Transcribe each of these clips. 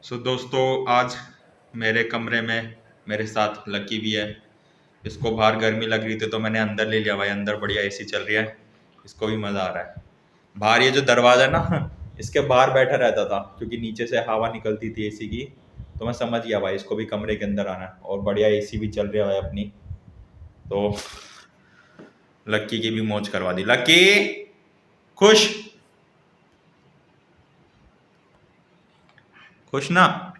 दोस्तों, आज मेरे कमरे में मेरे साथ लकी भी है। इसको बाहर गर्मी लग रही थी तो मैंने अंदर ले लिया भाई। अंदर बढ़िया एसी चल रही है, इसको भी मज़ा आ रहा है। बाहर ये जो दरवाज़ा है ना, इसके बाहर बैठा रहता था क्योंकि नीचे से हवा निकलती थी एसी की। तो मैं समझ गया भाई, इसको भी कमरे के अंदर आना है और बढ़िया एसी भी चल रही है भाई अपनी। तो लक्की की भी मौज करवा दी। लक्की, खुश खुश ना?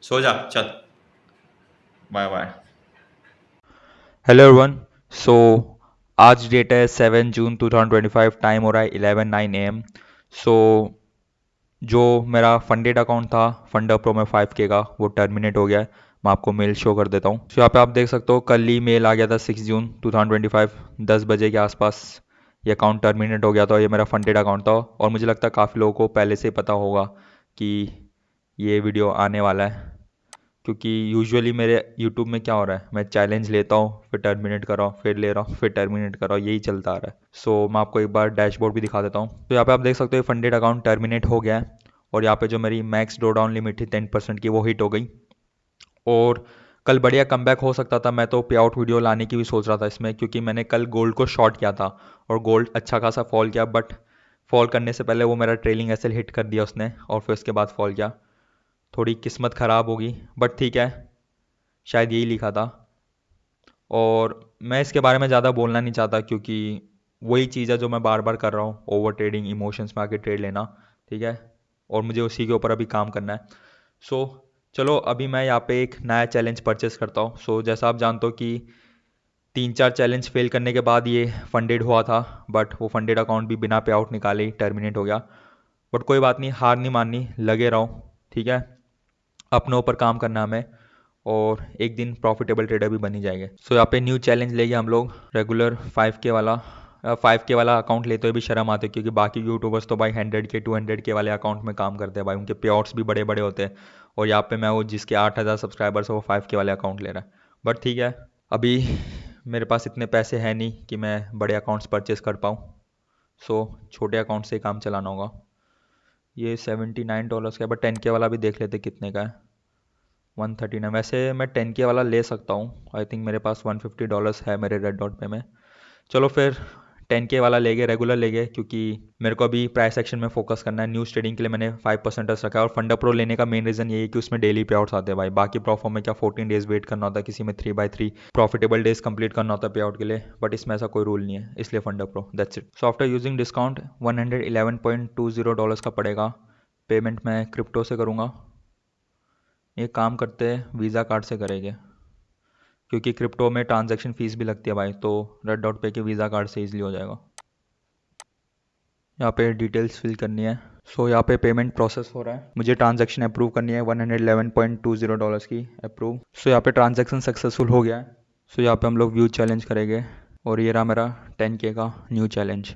सो जा, चल, bye bye. Hello everyone. So आज डेट है 7 जून 2025। टाइम हो रहा है 11:09 AM। सो जो मेरा फंडेड अकाउंट था फंडर प्रो में 5K का, वो टर्मिनेट हो गया है। मैं आपको मेल शो कर देता हूँ। सो यहाँ पे आप देख सकते हो, कल ही मेल आ गया था 6 जून 2025 10 बजे के आसपास। ये अकाउंट टर्मिनेट हो गया था। ये मेरा फंडेड अकाउंट था और मुझे लगता है काफ़ी लोगों को पहले से ही पता होगा कि ये वीडियो आने वाला है, क्योंकि यूजुअली मेरे यूट्यूब में क्या हो रहा है, मैं चैलेंज लेता हूँ, फिर टर्मिनेट कर रहा हूँ, फिर ले रहा हूँ, फिर टर्मिनेट कर रहा हूँ, यही चलता आ रहा है। मैं आपको एक बार डैशबोर्ड भी दिखा देता हूँ। तो यहाँ पे आप देख सकते हो फंडेड अकाउंट टर्मिनेट हो गया है और यहाँ पे जो मेरी मैक्स ड्रॉ डाउन लिमिट थी 10% की, वो हिट हो गई। और कल बढ़िया कमबैक हो सकता था। मैं तो पे आउट वीडियो लाने की भी सोच रहा था इसमें, क्योंकि मैंने कल गोल्ड को शॉर्ट किया था और गोल्ड अच्छा खासा फॉल किया। बट फॉल करने से पहले वो मेरा ट्रेलिंग एसएल हिट कर दिया उसने और फिर उसके बाद फॉल किया। थोड़ी किस्मत ख़राब होगी, बट ठीक है, शायद यही लिखा था। और मैं इसके बारे में ज़्यादा बोलना नहीं चाहता, क्योंकि वही चीज़ है जो मैं बार बार कर रहा हूँ, ओवर ट्रेडिंग, इमोशंस में आके ट्रेड लेना। ठीक है, और मुझे उसी के ऊपर अभी काम करना है। सो चलो, अभी मैं यहाँ पे एक नया चैलेंज परचेस करता हूँ। जैसा आप जानते हो कि 3-4 चैलेंज फेल करने के बाद ये फंडेड हुआ था, बट वो फंडेड अकाउंट भी बिना पे आउट निकाले ही टर्मिनेट हो गया। बट कोई बात नहीं, हार नहीं माननी, लगे रहो। ठीक है, अपने ऊपर काम करना है हमें, और एक दिन प्रॉफिटेबल ट्रेडर भी बन ही जाएंगे। यहाँ पे न्यू चैलेंज लेंगे हम लोग, रेगुलर 5K वाला अकाउंट लेते हुए भी शर्म आती है, क्योंकि बाकी यूट्यूबर्स तो भाई 100K 200K वाले अकाउंट में काम करते हैं भाई, उनके पे आउट्स भी बड़े बड़े होते हैं। और यहाँ पे मैं वो जिसके 8,000 सब्सक्राइबर्स है वो 5K वाले अकाउंट ले रहा है। बट ठीक है, अभी मेरे पास इतने पैसे हैं नहीं कि मैं बड़े अकाउंट्स परचेस कर पाऊँ। छोटे अकाउंट से ही काम चलाना होगा। ये $79 का है, बट 10K वाला भी देख लेते कितने का है। 139। वैसे मैं 10K वाला ले सकता हूँ, आई थिंक मेरे पास $150 है मेरे रेड डॉट पे में। चलो फिर 10K वाला ले गए, रेगुलर ले गए, क्योंकि मेरे को अभी प्राइस एक्शन में फोकस करना है। न्यूज़ ट्रेडिंग के लिए मैंने 5% रखा है। और फंडा प्रो लेने का मेन रीज़न यही है कि उसमें डेली पे आउट्स आते हैं भाई। बाकी प्रोफॉर्म में क्या 14 डेज वेट करना होता है, किसी में 3x3 प्रॉफिटेबल डेज कंप्लीट करना होता है पे आउट के लिए, बट इसमें ऐसा कोई रूल नहीं है, इसलिए फंडा pro, that's it. After using discount $111.20 का पड़ेगा। पेमेंट मैं क्रिप्टो से करूँगा। ये काम करते हैं वीज़ा कार्ड से करेंगे, क्योंकि क्रिप्टो में ट्रांजैक्शन फ़ीस भी लगती है भाई, तो रेड डॉट पे के वीज़ा कार्ड से ईजिली हो जाएगा। यहाँ पे डिटेल्स फिल करनी है। यहाँ पे पेमेंट प्रोसेस हो रहा है, मुझे ट्रांजैक्शन अप्रूव करनी है $111.20 की, अप्रूव। यहाँ पे ट्रांजैक्शन सक्सेसफुल हो गया है। यहाँ पे हम लोग व्यू चैलेंज करेंगे, और ये रहा मेरा 10K का न्यू चैलेंज।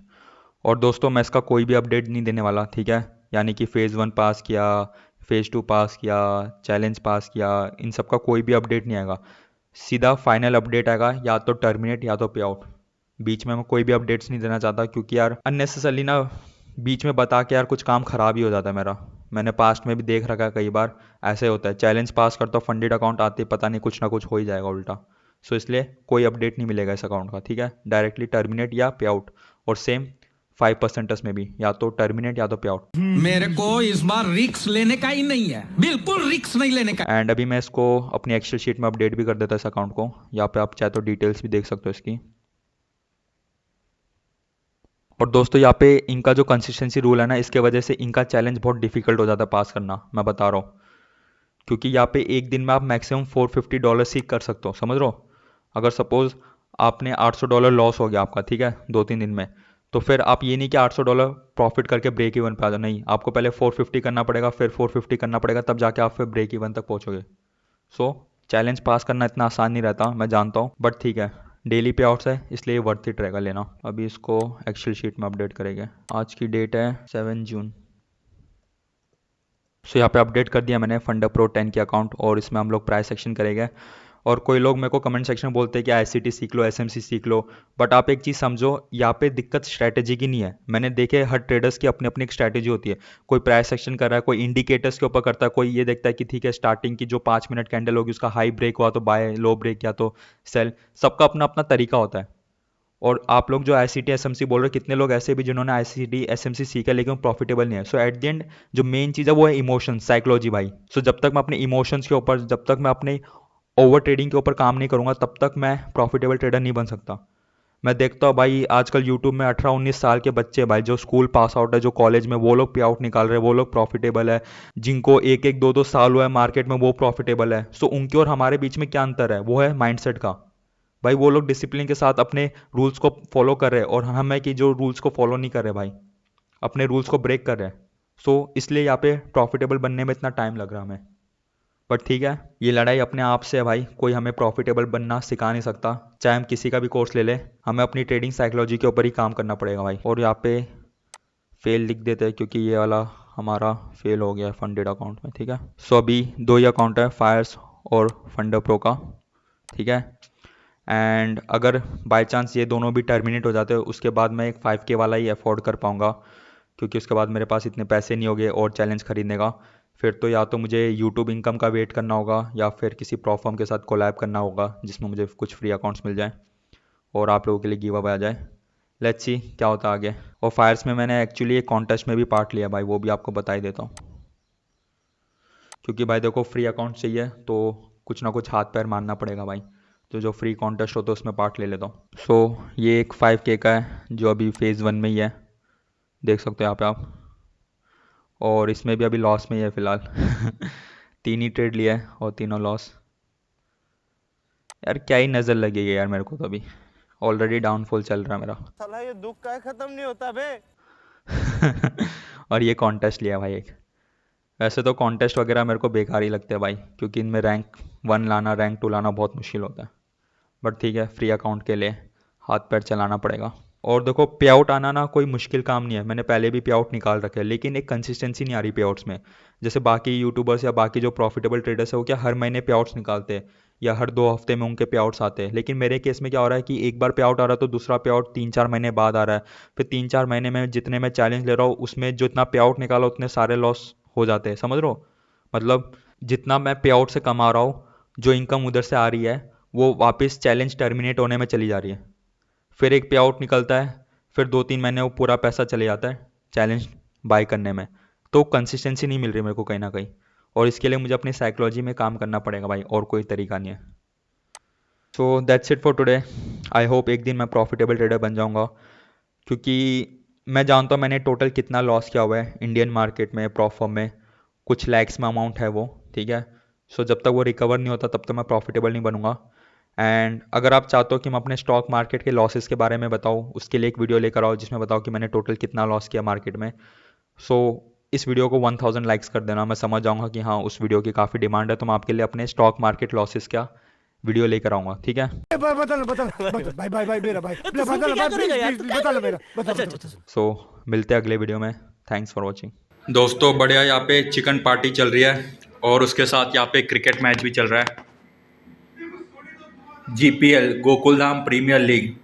और दोस्तों, मैं इसका कोई भी अपडेट नहीं देने वाला, ठीक है? यानी कि फ़ेज़ 1 पास किया, फ़ेज़ 2 पास किया, चैलेंज पास किया, इन सब का कोई भी अपडेट नहीं आएगा। सीधा फाइनल अपडेट आएगा, या तो टर्मिनेट या तो पे आउट। बीच में मैं कोई भी अपडेट्स नहीं देना चाहता, क्योंकि यार अननेसेसरली ना बीच में बता के यार कुछ काम ख़राब ही हो जाता है मेरा। मैंने पास्ट में भी देख रखा है, कई बार ऐसे होता है, चैलेंज पास करता हूँ, फंडेड अकाउंट आते ही पता नहीं कुछ ना कुछ हो ही जाएगा उल्टा। इसलिए कोई अपडेट नहीं मिलेगा इस अकाउंट का, ठीक है? डायरेक्टली टर्मिनेट या पे आउट। और सेम 5% में भी, या तो टर्मिनेट या तो पे आउट। मेरे को इस बार रिक्स लेने का ही नहीं है, बिल्कुल रिक्स नहीं लेने का। एंड अभी मैं इसको अपनी एक्सेल शीट में अपडेट भी कर देता इस अकाउंट को। यहाँ पे आप चाहे तो डिटेल्स भी देख सकते हो इसकी। और दोस्तों, यहाँ पे इनका जो कंसिस्टेंसी रूल है ना, इसके वजह से इनका चैलेंज बहुत डिफिकल्ट हो जाता है पास करना, मैं बता रहा हूँ। क्योंकि यहाँ पे एक दिन में आप मैक्सिमम $450 सीख कर सकते हो, समझ रहे हो? अगर सपोज आपने $800 लॉस हो गया आपका, ठीक है, 2-3 दिन में, तो फिर आप ये नहीं कि $800 प्रॉफिट करके ब्रेक इवन पे आ जाओ, नहीं, आपको पहले 450 करना पड़ेगा, फिर 450 करना पड़ेगा, तब जाके आप फिर ब्रेक इवन तक पहुँचोगे। चैलेंज पास करना इतना आसान नहीं रहता, मैं जानता हूँ, बट ठीक है, डेली पे आउट्स है, इसलिए वर्थ इट रहेगा लेना। अभी इसको एक्सेल शीट में अपडेट करेंगे। आज की डेट है 7 जून। यहाँ पे अपडेट कर दिया मैंने फंडा प्रो 10 के अकाउंट, और इसमें हम लोग प्राइस एक्शन करेंगे। और कोई लोग मेरे को कमेंट सेक्शन में बोलते हैं कि आईसीटी सीख लो, एसएमसी सीख लो। बट आप एक चीज़ समझो, यहाँ पे दिक्कत स्ट्रैटेजी की नहीं है। मैंने देखे हर ट्रेडर्स की अपनी अपनी एक स्ट्रैटेजी होती है। कोई प्राइस एक्शन कर रहा है, कोई इंडिकेटर्स के ऊपर करता है, कोई ये देखता है कि ठीक है स्टार्टिंग की जो 5 मिनट कैंडल होगी उसका हाई ब्रेक हुआ तो बाय, लो ब्रेक किया तो सेल। सबका अपना अपना तरीका होता है। और आप लोग जो I C T S M C बोल रहे हो, कितने लोग ऐसे भी जिन्होंने I C T S M C सीखा लेकिन प्रॉफिटेबल नहीं है। सो एट द एंड जो मेन चीज़ है वो है इमोशन, साइकोलॉजी भाई। सो जब तक मैं अपने इमोशंस के ऊपर, जब तक मैं अपने ओवर ट्रेडिंग के ऊपर काम नहीं करूंगा, तब तक मैं प्रॉफिटेबल ट्रेडर नहीं बन सकता। मैं देखता हूँ भाई आजकल यूट्यूब में 18-19 साल के बच्चे भाई जो स्कूल पास आउट है, जो कॉलेज में, वो लोग पे आउट निकाल रहे हैं, वो लोग प्रॉफिटेबल है। जिनको 1-1, 2-2 साल हुआ है मार्केट में, वो प्रॉफिटेबल है। सो उनके और हमारे बीच में क्या अंतर है? वो है माइंडसेट का। भाई वो लोग डिसिप्लिन के साथ अपने रूल्स को फॉलो कर रहे हैं और हम है कि जो रूल्स को फॉलो नहीं कर रहे भाई, अपने रूल्स को ब्रेक कर रहे हैं। सो इसलिए यहाँ पे प्रॉफिटेबल बनने में इतना टाइम लग रहा है हमें। बट ठीक है, ये लड़ाई अपने आप से है भाई। कोई हमें प्रॉफिटेबल बनना सिखा नहीं सकता, चाहे हम किसी का भी कोर्स ले लें। हमें अपनी ट्रेडिंग साइकोलॉजी के ऊपर ही काम करना पड़ेगा भाई। और यहाँ पे फेल लिख देते हैं क्योंकि ये वाला हमारा फेल हो गया है फंडेड अकाउंट में। ठीक है, सो अभी दो ही अकाउंट है, फायर्स और फंडर प्रो का। ठीक है, एंड अगर बाय चांस ये दोनों भी टर्मिनेट हो जाते हैं, उसके बाद मैं एक 5K वाला ही अफोर्ड कर पाऊँगा, क्योंकि उसके बाद मेरे पास इतने पैसे नहीं होंगे और चैलेंज खरीदने का। फिर तो या तो मुझे यूट्यूब इनकम का वेट करना होगा या फिर किसी प्रोफॉर्म के साथ कोलैब करना होगा जिसमें मुझे कुछ फ्री अकाउंट्स मिल जाए और आप लोगों के लिए गिव अवे आ जाए। लेट्स सी क्या होता है आगे। और फायर्स में मैंने एक्चुअली एक कॉन्टेस्ट में भी पार्ट लिया भाई, वो भी आपको बता ही देता हूँ। क्योंकि भाई देखो, फ्री अकाउंट चाहिए तो कुछ ना कुछ हाथ पैर मारना पड़ेगा भाई। तो जो फ्री कॉन्टेस्ट होता है उसमें पार्ट ले लेता हूँ। सो ये एक 5K का है जो अभी फेज़ 1 में ही है, देख सकते हो यहाँ पे आप। और इसमें भी अभी लॉस में ही है फ़िलहाल। 3 ही ट्रेड लिया है और तीनों लॉस। यार क्या ही नज़र लगेगी यार मेरे को, तो अभी ऑलरेडी डाउनफॉल चल रहा है मेरा। साला ये दुख का खत्म नहीं होता बे। और ये कॉन्टेस्ट लिया भाई एक। वैसे तो कॉन्टेस्ट वगैरह मेरे को बेकार ही लगते हैं भाई, क्योंकि इनमें रैंक 1 लाना, रैंक 2 लाना बहुत मुश्किल होता है। बट ठीक है, फ्री अकाउंट के लिए हाथ पैर चलाना पड़ेगा। और देखो, पे आउट आना ना कोई मुश्किल काम नहीं है। मैंने पहले भी पे आउट निकाल रखे हैं, लेकिन एक कंसिस्टेंसी नहीं आ रही पे आउट्स में। जैसे बाकी यूट्यूबर्स या बाकी जो प्रॉफिटेबल ट्रेडर्स है, वो क्या हर महीने पे आउट्स निकालते हैं या हर 2 हफ्ते में उनके पे आउट्स आते हैं। लेकिन मेरे केस में क्या हो रहा है कि एक बार पे आउट आ रहा है तो दूसरा पे आउट 3-4 महीने बाद आ रहा है। फिर 3-4 महीने में जितने मैं चैलेंज ले रहा हूँ उसमें जितना पे आउट निकाला उतने सारे लॉस हो जाते हैं, समझ रहे हो? मतलब जितना मैं पे आउट से कमा रहा हूँ, जो इनकम उधर से आ रही है वो वापस चैलेंज टर्मिनेट होने में चली जा रही है। फिर एक पे आउट निकलता है, फिर 2-3 महीने वो पूरा पैसा चले जाता है चैलेंज बाय करने में। तो कंसिस्टेंसी नहीं मिल रही मेरे को कहीं ना कहीं, और इसके लिए मुझे अपनी साइकोलॉजी में काम करना पड़ेगा भाई, और कोई तरीका नहीं है। So that's it for today. I hope एक दिन मैं प्रॉफिटेबल ट्रेडर बन जाऊंगा, क्योंकि मैं जानता हूँ मैंने टोटल कितना लॉस किया हुआ है इंडियन मार्केट में, प्रॉफर्म में। कुछ लैक्स में अमाउंट है वो। ठीक है, सो जब तक वो रिकवर नहीं होता तब तक मैं प्रॉफिटेबल नहीं बनूंगा। एंड अगर आप चाहते हो कि मैं अपने स्टॉक मार्केट के लॉसेस के बारे में बताऊँ, उसके लिए एक वीडियो लेकर आओ जिसमें बताओ कि मैंने टोटल कितना लॉस किया मार्केट में। सो इस वीडियो को 1000 लाइक्स कर देना, मैं समझ जाऊंगा कि हाँ उस वीडियो की काफ़ी डिमांड है, तो मैं आपके लिए अपने स्टॉक मार्केट लॉसेस का वीडियो लेकर आऊँगा। ठीक है, बदल बदल बदल भाई भाई भाई मेरा भाई बदल भाई प्लीज बदल मेरा बदल बदल। सो मिलते हैं अगले वीडियो में। थैंक्स फॉर वॉचिंग दोस्तों। बढ़िया, यहाँ पे चिकन पार्टी चल रही है और उसके साथ यहाँ पे क्रिकेट मैच भी चल रहा है। GPL, Gokuldham premier league.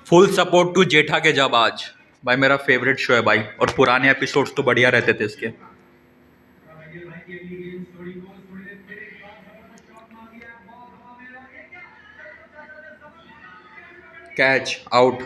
Full support to Jetha के जब आज। भाई मेरा फेवरेट शो है भाई, और पुराने एपिसोड्स तो बढ़िया रहते थे इसके। Catch out.